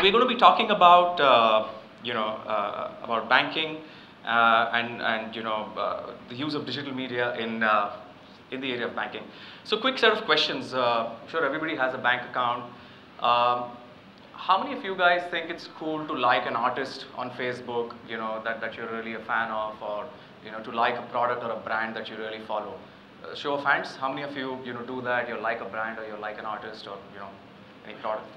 we're going to be talking about about banking and the use of digital media in the area of banking. So quick set of questions. I'm sure everybody has a bank account. How many of you guys think it's cool to like an artist on Facebook, that you're really a fan of, or to like a product or a brand that you really follow? Show of hands, how many of you do that? You like a brand or you like an artist or any product?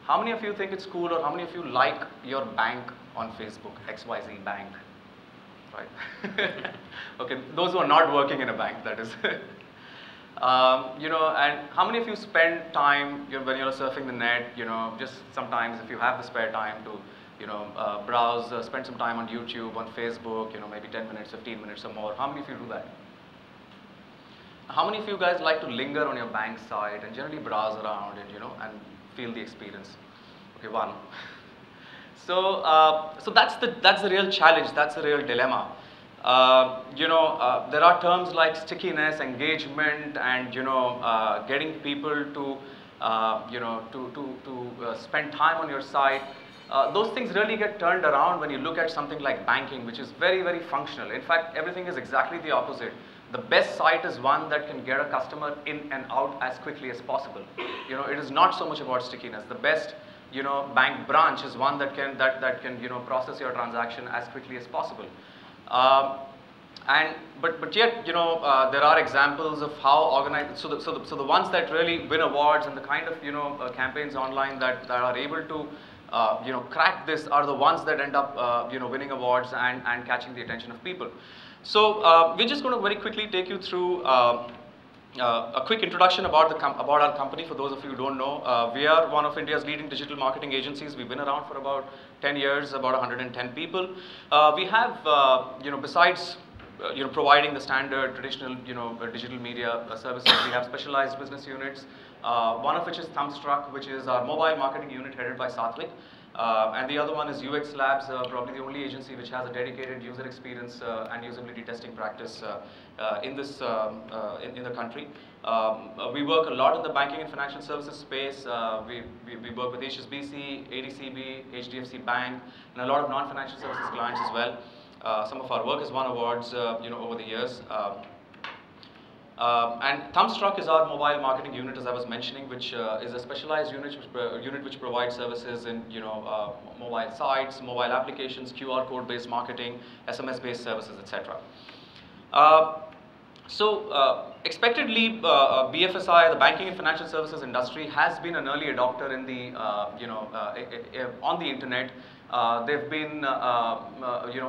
How many of you think it's cool, or how many of you like your bank on Facebook, XYZ Bank? Right? Okay, those who are not working in a bank, that is. And how many of you spend time when you're surfing the net, just sometimes if you have the spare time to, browse, spend some time on YouTube, on Facebook, maybe 10 minutes, 15 minutes or more. How many of you do that? How many of you guys like to linger on your bank site and generally browse around and feel the experience? Okay, one. So, so that's the real challenge. That's the real dilemma. There are terms like stickiness, engagement, and getting people to spend time on your site. Those things really get turned around when you look at something like banking, which is very, very functional. In fact, everything is exactly the opposite. The best site is one that can get a customer in and out as quickly as possible. It is not so much about stickiness. The best bank branch is one that can process your transaction as quickly as possible. But yet there are examples of how organized. So the ones that really win awards and the kind of campaigns online that are able to crack this are the ones that end up winning awards and catching the attention of people. So we're just going to very quickly take you through a quick introduction about our company. For those of you who don't know, we are one of India's leading digital marketing agencies. We've been around for about 10 years, about 110 people. We have, besides providing the standard traditional digital media services, we have specialized business units. One of which is Thumbstruck, which is our mobile marketing unit headed by Satvik. And the other one is UX Labs, probably the only agency which has a dedicated user experience and usability testing practice in the country. We work a lot in the banking and financial services space. We work with HSBC, ADCB, HDFC Bank, and a lot of non-financial services clients as well. Some of our work has won awards, over the years. And Thumbstruck is our mobile marketing unit, as I was mentioning, which is a specialized unit which provides services in mobile sites, mobile applications, QR code-based marketing, SMS-based services, etc. Expectedly, BFSI, the banking and financial services industry, has been an early adopter in the on the internet. They've been,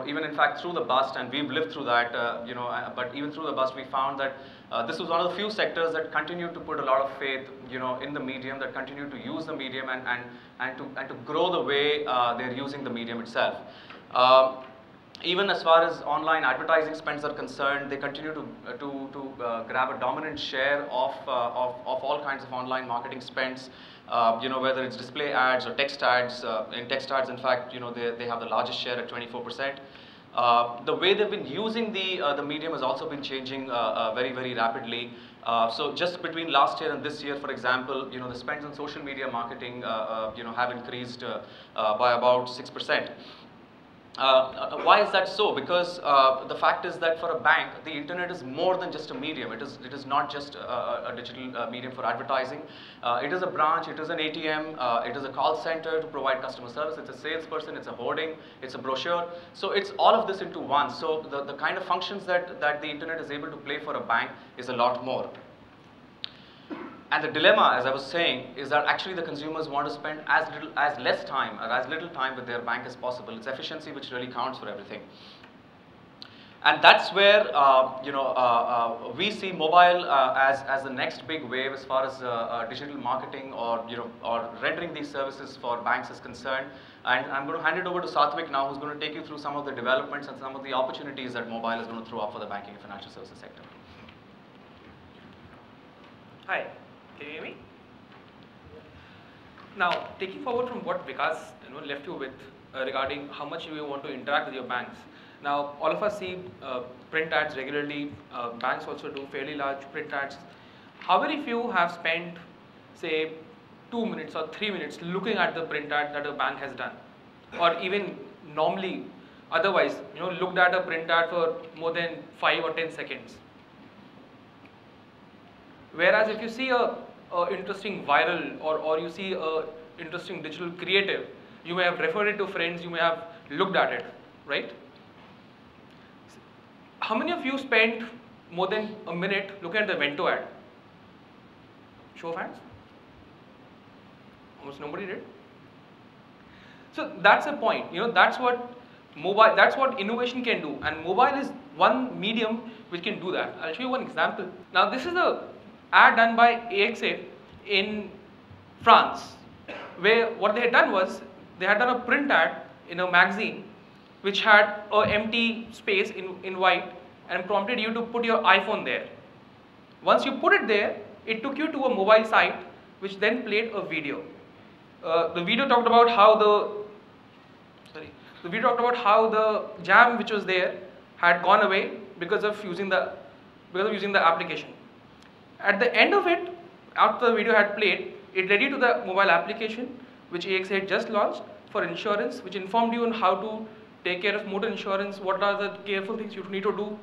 even in fact through the bust, and we've lived through that, but even through the bust, we found that this was one of the few sectors that continued to put a lot of faith, in the medium, that continued to use the medium and to grow the way they're using the medium itself. Even as far as online advertising spends are concerned, they continue to grab a dominant share of all kinds of online marketing spends. Whether it's display ads or text ads. In text ads, in fact, they have the largest share at 24%. The way they've been using the medium has also been changing very, very rapidly. So just between last year and this year, for example, the spends on social media marketing, have increased by about 6%. Why is that so? Because the fact is that for a bank, the internet is more than just a medium. It is not just a digital medium for advertising. It is a branch, it is an ATM, it is a call center to provide customer service, it's a salesperson, it's a hoarding, it's a brochure. So it's all of this into one. So the kind of functions that the internet is able to play for a bank is a lot more. And the dilemma, as I was saying, is that actually the consumers want to spend as little time with their bank as possible. It's efficiency which really counts for everything. And that's where we see mobile as the next big wave as far as digital marketing or rendering these services for banks is concerned. And I'm going to hand it over to Satvik now, who's going to take you through some of the developments and some of the opportunities that mobile is going to throw up for the banking and financial services sector. Hi. Can you hear me? Now, taking forward from what Vikas left you with regarding how much you want to interact with your banks. Now, all of us see print ads regularly. Banks also do fairly large print ads. How many of you have spent, say, 2 minutes or 3 minutes looking at the print ad that a bank has done, or even normally otherwise, looked at a print ad for more than 5 or 10 seconds. Whereas if you see a interesting viral or you see a interesting digital creative, you may have referred it to friends, you may have looked at it, right? How many of you spent more than a minute looking at the Vento ad? Show of hands? Almost nobody did. So that's the point. That's what innovation can do, and mobile is one medium which can do that. I'll show you one example. Now this is a ad done by AXA in France, where what they had done was they had done a print ad in a magazine which had an empty space in white and prompted you to put your iPhone there. Once you put it there, it took you to a mobile site which then played a video. The video talked about how the jam which was there had gone away because of using the application. At the end of it, after the video had played, it led you to the mobile application which AXA had just launched for insurance, which informed you on how to take care of motor insurance, what are the careful things you need to do,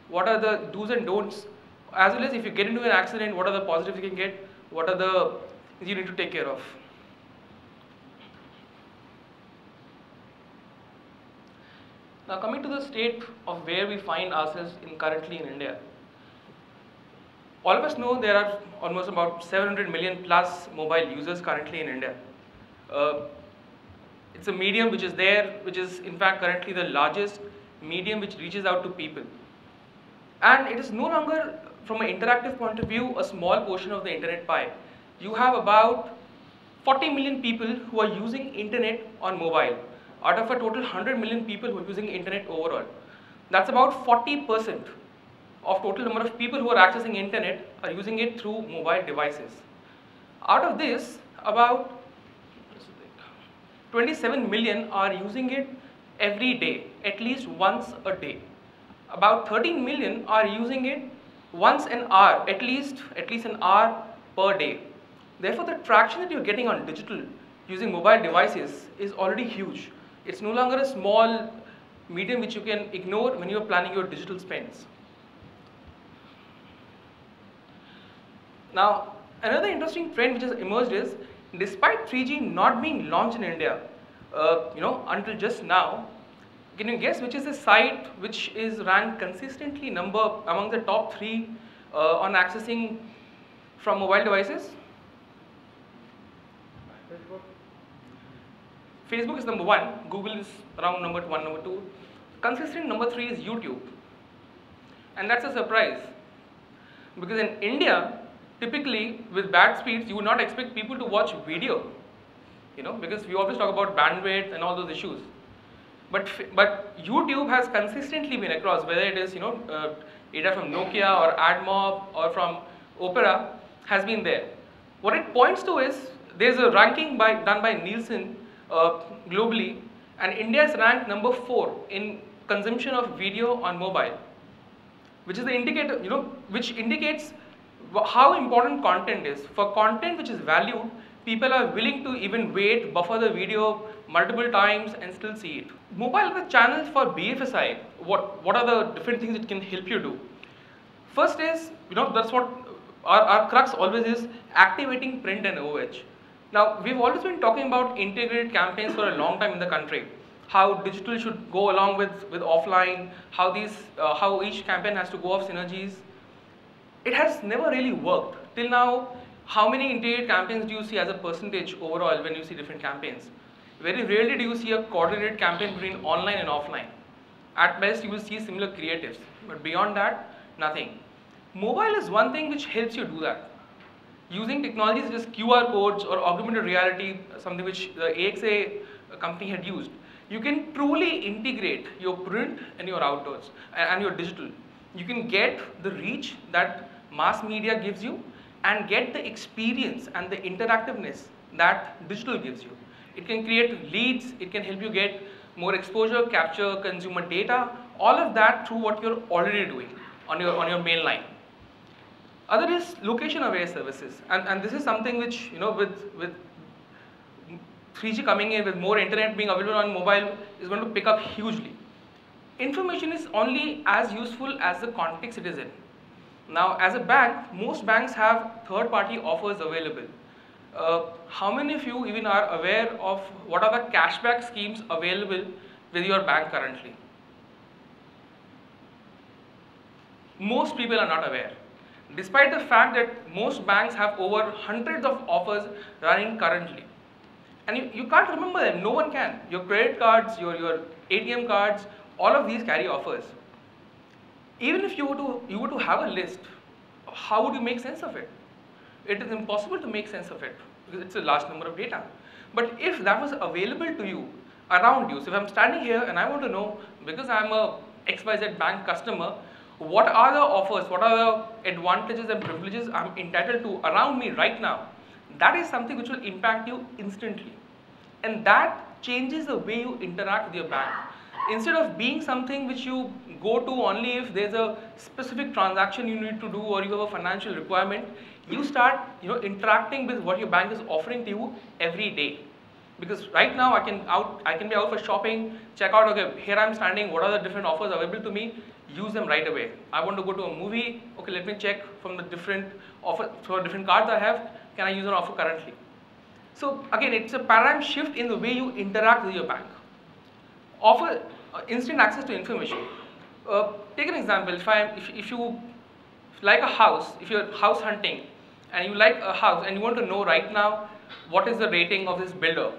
what are the do's and don'ts, as well as if you get into an accident, what are the positives you can get, what are the things you need to take care of. Now coming to the state of where we find ourselves currently in India. All of us know there are almost about 700 million plus mobile users currently in India. It's a medium which is in fact currently the largest medium which reaches out to people. And it is no longer, from an interactive point of view, a small portion of the internet pie. You have about 40 million people who are using internet on mobile, out of a total 100 million people who are using internet overall. That's about 40% of total number of people who are accessing internet are using it through mobile devices. Out of this, about 27 million are using it every day, at least once a day. About 13 million are using it once an hour, at least an hour per day. Therefore, the traction that you're getting on digital using mobile devices is already huge. It's no longer a small medium which you can ignore when you're planning your digital spends. Now, another interesting trend which has emerged is, despite 3G not being launched in India, until just now, can you guess which is the site which is ranked consistently among the top 3 on accessing from mobile devices? Facebook is number 1, Google is around number 1, number 2. Consistent number 3 is YouTube. And that's a surprise, because in India, typically with bad speeds, you would not expect people to watch video, because we always talk about bandwidth and all those issues. But YouTube has consistently been across, whether it is data from Nokia or AdMob or from Opera, has been there. What it points to is there's a ranking done by Nielsen globally, and India is ranked number 4 in consumption of video on mobile, which is the indicator, which indicates how important content is. For content which is valued, people are willing to even wait, buffer the video multiple times and still see it. Mobile is a channel for BFSI. What are the different things it can help you do? First is, that's what our crux always is, activating print and OH. Now, we've always been talking about integrated campaigns for a long time in the country. How digital should go along with offline, how each campaign has to go off synergies. It has never really worked. Till now, how many integrated campaigns do you see as a percentage overall when you see different campaigns? Very rarely do you see a coordinated campaign between online and offline. At best, you will see similar creatives, but beyond that, nothing. Mobile is one thing which helps you do that. Using technologies such as QR codes or augmented reality, something which the AXA company had used, you can truly integrate your print and your outdoors and your digital. You can get the reach that mass media gives you and get the experience and the interactiveness that digital gives you. It can create leads, it can help you get more exposure, capture consumer data, all of that through what you're already doing on your main line. Other is location aware services, and this is something which, with 3G coming in, with more internet being available on mobile, is going to pick up hugely. Information is only as useful as the context it is in. Now, as a bank, most banks have third-party offers available. How many of you even are aware of what are the cashback schemes available with your bank currently? Most people are not aware, despite the fact that most banks have over hundreds of offers running currently. And you can't remember them, no one can. Your credit cards, your ATM cards, all of these carry offers. Even if you were to have a list, how would you make sense of it? It is impossible to make sense of it because it's a large number of data. But if that was available to you, around you, so if I'm standing here and I want to know, because I'm a XYZ bank customer, what are the offers, what are the advantages and privileges I'm entitled to around me right now, that is something which will impact you instantly. And that changes the way you interact with your bank. Instead of being something which you go to only if there's a specific transaction you need to do or you have a financial requirement, you start interacting with what your bank is offering to you every day. Because right now I can be out for shopping, check out, okay, here I'm standing, what are the different offers available to me, use them right away. I want to go to a movie, okay, let me check from the different offers, for different cards I have, can I use an offer currently? So again, it's a paradigm shift in the way you interact with your bank. Offer instant access to information. Take an example, if you like a house, if you're house hunting and you like a house and you want to know right now what is the rating of this builder.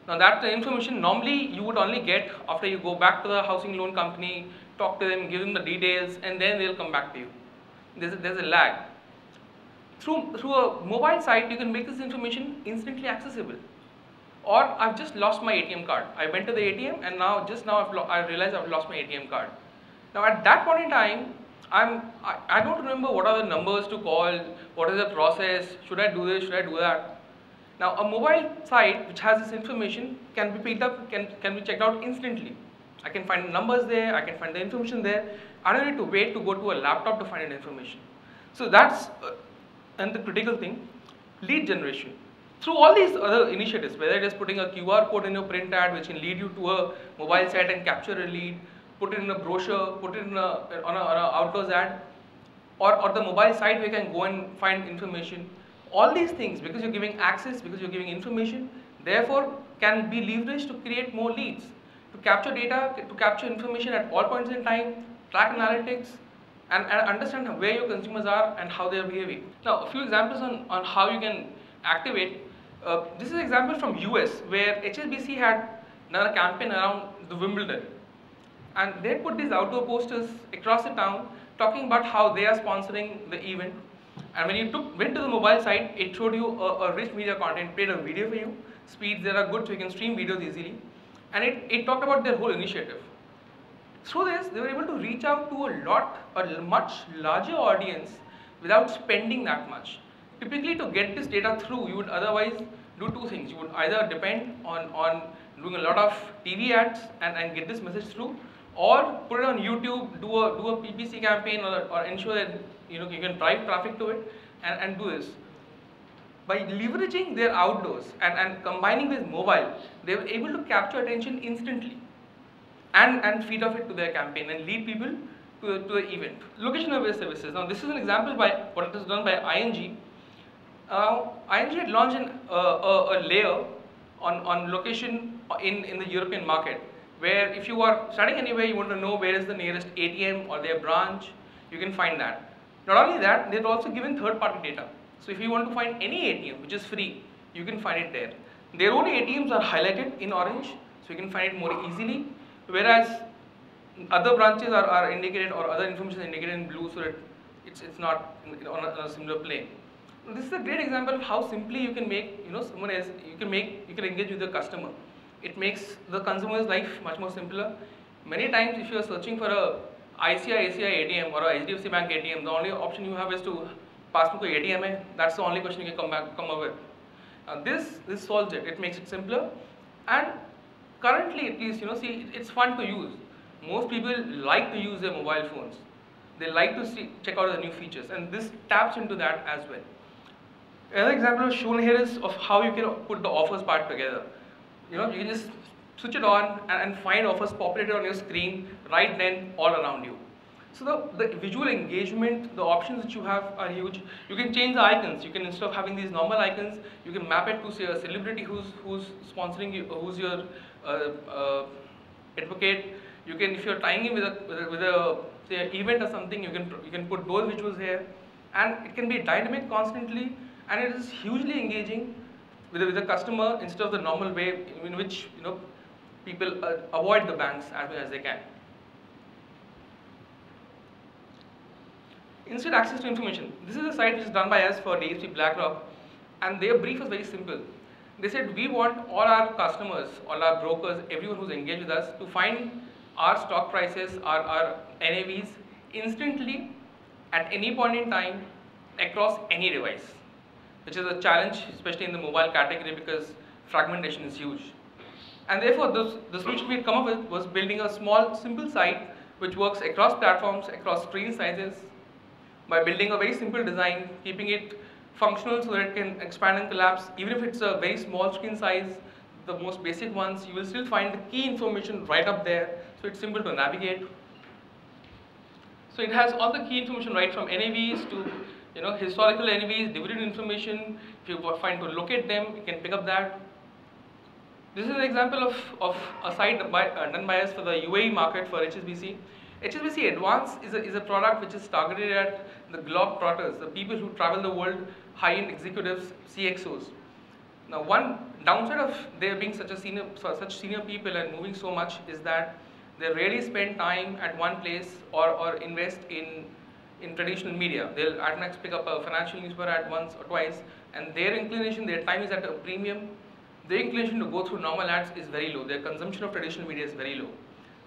Now that information normally you would only get after you go back to the housing loan company, talk to them, give them the details, and then they'll come back to you. There's a lag. Through a mobile site, you can make this information instantly accessible. Or I've just lost my ATM card. I went to the ATM and I realized I've lost my ATM card. Now at that point in time, I don't remember what are the numbers to call, what is the process, should I do this, should I do that. Now a mobile site which has this information can be picked up, can be checked out instantly. I can find the numbers there, I can find the information there. I don't need to wait to go to a laptop to find that information. So that's and the critical thing, lead generation. Through all these other initiatives, whether it is putting a QR code in your print ad which can lead you to a mobile site and capture a lead, put it in a brochure, put it in on an outdoors ad, or the mobile site where you can go and find information. All these things, because you're giving access, because you're giving information, therefore can be leveraged to create more leads, to capture data, to capture information at all points in time, track analytics, and understand where your consumers are and how they are behaving. Now, a few examples on how you can activate. This is an example from US where HSBC had done a campaign around the Wimbledon, and they put these outdoor posters across the town talking about how they are sponsoring the event. And when you went to the mobile site, it showed you a rich media content, played a video for you, speeds that are good so you can stream videos easily, and it talked about their whole initiative. Through this, they were able to reach out to a much larger audience without spending that much. Typically, to get this data through, you would otherwise do two things. You would either depend on doing a lot of TV ads and get this message through, or put it on YouTube, do a PPC campaign, or ensure that you can drive traffic to it and do this. By leveraging their outdoors and combining with mobile, they were able to capture attention instantly and feed off it to their campaign and lead people to the event. Location aware services. Now this is an example by what is done by ING. ING had launched a layer on location in the European market, where if you are standing anywhere, you want to know where is the nearest ATM or their branch, you can find that. Not only that, they've also given third-party data. So if you want to find any ATM which is free, you can find it there. Their own ATMs are highlighted in orange, so you can find it more easily, whereas other branches are indicated, or other information is indicated in blue, so that it's not on a similar plane. This is a great example of how simply you can make you can engage with the customer. It makes the consumer's life much more simpler. Many times, if you are searching for a ICICI ATM or a HDFC Bank ATM, the only option you have is to pass me to ATM hai. That's the only question you can come up with. This solves it. It makes it simpler, and currently, at least, see, it's fun to use. Most people like to use their mobile phones. They like to check out the new features, and this taps into that as well. Another example shown here is of how you can put the offers part together. You can just switch it on and find offers populated on your screen right then all around you. So the visual engagement, the options that you have are huge. You can change the icons. You can, instead of having these normal icons, you can map it to, say, a celebrity who's sponsoring you, who's your advocate. You can, if you're tying in with a say an event or something, you can put those visuals here, and it can be dynamic constantly, and it is hugely engaging with the customer instead of the normal way in which people avoid the banks as much as they can. Instant access to information. This is a site which is done by us for DSP BlackRock, and their brief was very simple. They said, we want all our customers, all our brokers, everyone who's engaged with us to find our stock prices, our NAVs instantly at any point in time across any device, which is a challenge, especially in the mobile category, because fragmentation is huge. And therefore, the solution we had come up with was building a small, simple site which works across platforms, across screen sizes, by building a very simple design, keeping it functional so that it can expand and collapse. Even if it's a very small screen size, the most basic ones, you will still find the key information right up there, so it's simple to navigate. So it has all the key information right from NAVs to historical NAVs, dividend information. If you find to locate them, you can pick up that. This is an example of a site done by us for the UAE market for HSBC. HSBC Advance is a product which is targeted at the globetrotters, the people who travel the world, high-end executives, CXOs. Now, one downside of there being such senior people and moving so much is that they rarely spend time at one place or invest in traditional media. They'll at max pick up a financial newspaper at once or twice, and their time is at a premium. Their inclination to go through normal ads is very low. Their consumption of traditional media is very low.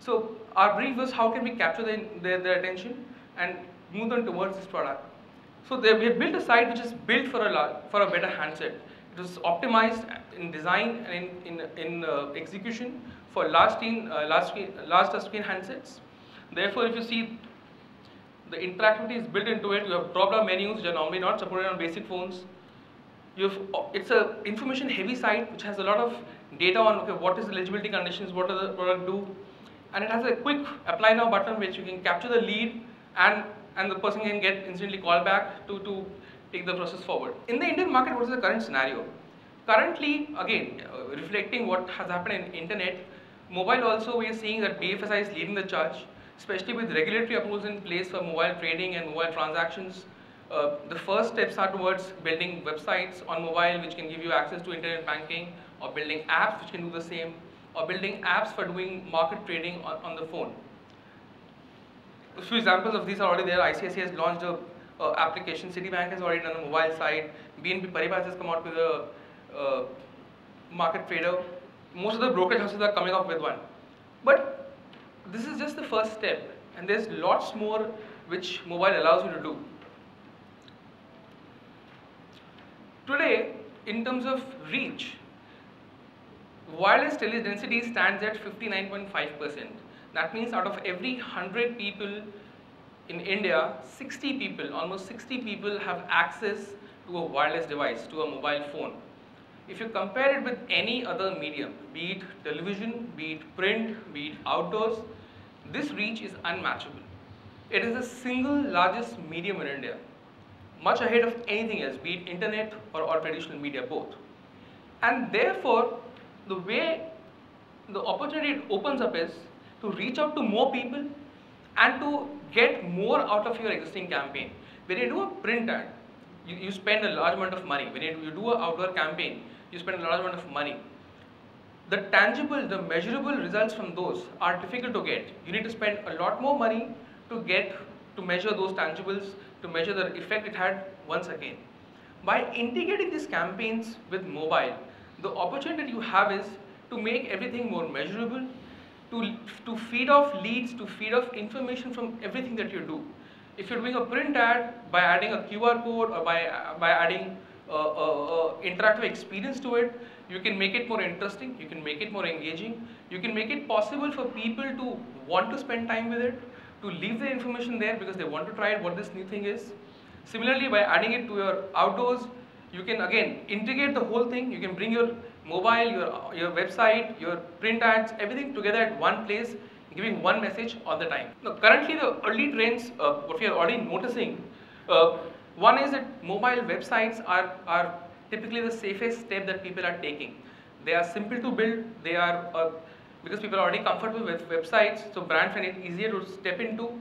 So our brief was, how can we capture their attention and move them towards this product? So we had built a site which is built for a better handset. It was optimized in design and in execution for large touchscreen handsets. Therefore, if you see, the interactivity is built into it. You have drop-down menus which are normally not supported on basic phones. It's an information-heavy site which has a lot of data on what is the eligibility conditions, what does the product do, and it has a quick apply now button which you can capture the lead and the person can get instantly called back to take the process forward. In the Indian market, what is the current scenario? Currently, again, reflecting what has happened in internet, mobile also we are seeing that BFSI is leading the charge, especially with regulatory approvals in place for mobile trading and mobile transactions. The first steps are towards building websites on mobile which can give you access to internet banking, or building apps which can do the same, or building apps for doing market trading on the phone. A few examples of these are already there. ICICI has launched a application, Citibank has already done a mobile site, BNP Paribas has come out with a market trader. Most of the brokerage houses are coming up with one. But this is just the first step, and there's lots more which mobile allows you to do. Today, in terms of reach, wireless tele-density stands at 59.5%. That means out of every 100 people in India, 60 people, almost 60 people have access to a wireless device, to a mobile phone. If you compare it with any other medium, be it television, be it print, be it outdoors, this reach is unmatchable. It is the single largest medium in India, much ahead of anything else, be it internet or traditional media, both. And therefore, the way the opportunity it opens up is to reach out to more people and to get more out of your existing campaign. When you do a print ad, you spend a large amount of money. When you do an outdoor campaign, you spend a large amount of money. The tangible, the measurable results from those are difficult to get. You need to spend a lot more money to measure those tangibles, to measure the effect it had once again. By integrating these campaigns with mobile, the opportunity that you have is to make everything more measurable, to feed off leads, to feed off information from everything that you do. If you're doing a print ad, by adding a QR code or by adding interactive experience to it, you can make it more interesting, you can make it more engaging, you can make it possible for people to want to spend time with it, to leave the information there because they want to try it, what this new thing is. Similarly, by adding it to your outdoors, you can again integrate the whole thing. You can bring your mobile, your website, your print ads, everything together at one place, giving one message all the time. Now, currently the early trends, what we are already noticing, one is that mobile websites are typically the safest step that people are taking. They are simple to build, they are, because people are already comfortable with websites, so brands find it easier to step into.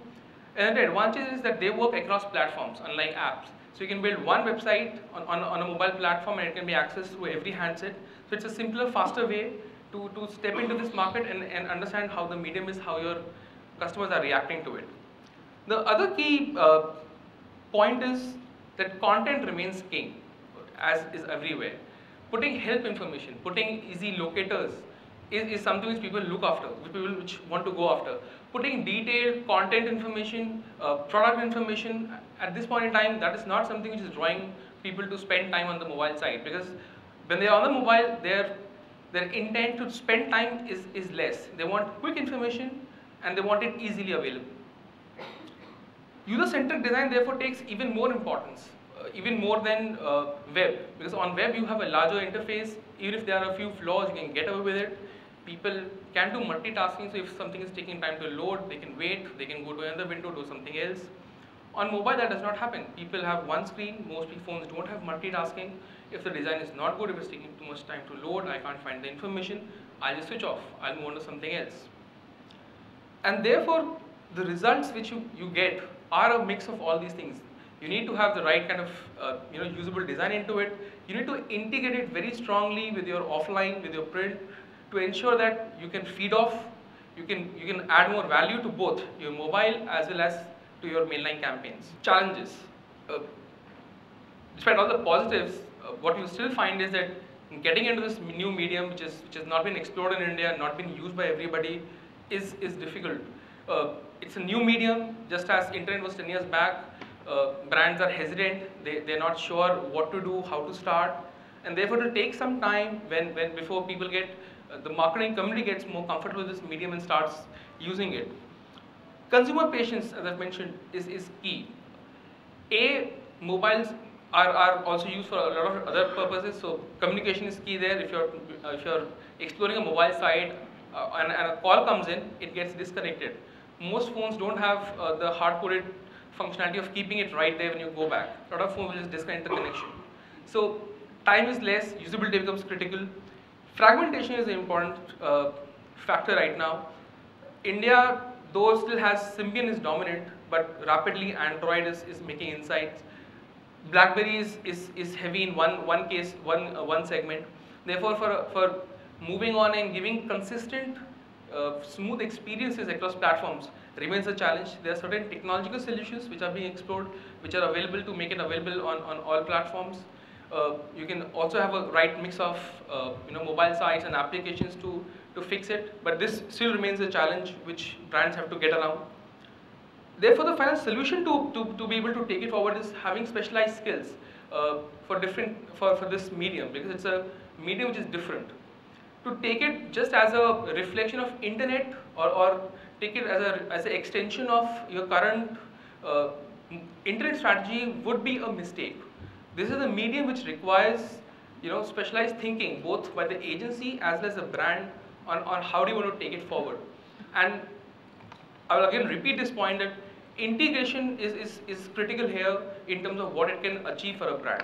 And the advantage is that they work across platforms, unlike apps. So you can build one website on a mobile platform and it can be accessed through every handset. So it's a simpler, faster way to step into this market and understand how the medium is, how your customers are reacting to it. The other key point is that content remains king, as is everywhere. Putting help information, putting easy locators is something which people look after, which want to go after. Putting detailed content information, product information, at this point in time, that is not something which is drawing people to spend time on the mobile side, because when they are on the mobile, their intent to spend time is less. They want quick information and they want it easily available. User-centric design therefore takes even more importance, even more than web, because on web you have a larger interface. Even if there are a few flaws, you can get away with it. People can do multitasking, so if something is taking time to load, they can wait, they can go to another window, do something else. On mobile, that does not happen. People have one screen, most phones don't have multitasking. If the design is not good, if it's taking too much time to load, I can't find the information, I'll just switch off, I'll move on to something else. And therefore, the results which you get are a mix of all these things. You need to have the right kind of usable design into it. You need to integrate it very strongly with your offline, with your print, to ensure that you can feed off, you can add more value to both your mobile as well as to your mainline campaigns. Challenges. Despite all the positives, what you still find is that getting into this new medium, which has not been explored in India, not been used by everybody, is difficult. It's a new medium, just as internet was 10 years back. Brands are hesitant, they're not sure what to do, how to start, and therefore it will take some time before people get, the marketing community gets more comfortable with this medium and starts using it. Consumer patience, as I've mentioned, is key. Mobiles are also used for a lot of other purposes, so communication is key there. If you're exploring a mobile site and a call comes in, it gets disconnected. Most phones don't have the hard-coded functionality of keeping it right there when you go back. A lot of phones will just disconnect the connection. So time is less, usability becomes critical. Fragmentation is an important factor right now. India, though still has Symbian is dominant, but rapidly Android is making insights. BlackBerry is heavy in one case, one segment. Therefore, for moving on and giving consistent, smooth experiences across platforms remains a challenge. There are certain technological solutions which are being explored, which are available to make it available on all platforms. You can also have a right mix of mobile sites and applications to fix it, but this still remains a challenge which brands have to get around. Therefore, the final solution to be able to take it forward is having specialized skills for this medium, because it's a medium which is different. To take it just as a reflection of internet or take it as an extension of your current internet strategy would be a mistake. This is a medium which requires specialized thinking both by the agency as well as the brand on how do you want to take it forward. And I will again repeat this point that integration is critical here in terms of what it can achieve for a brand.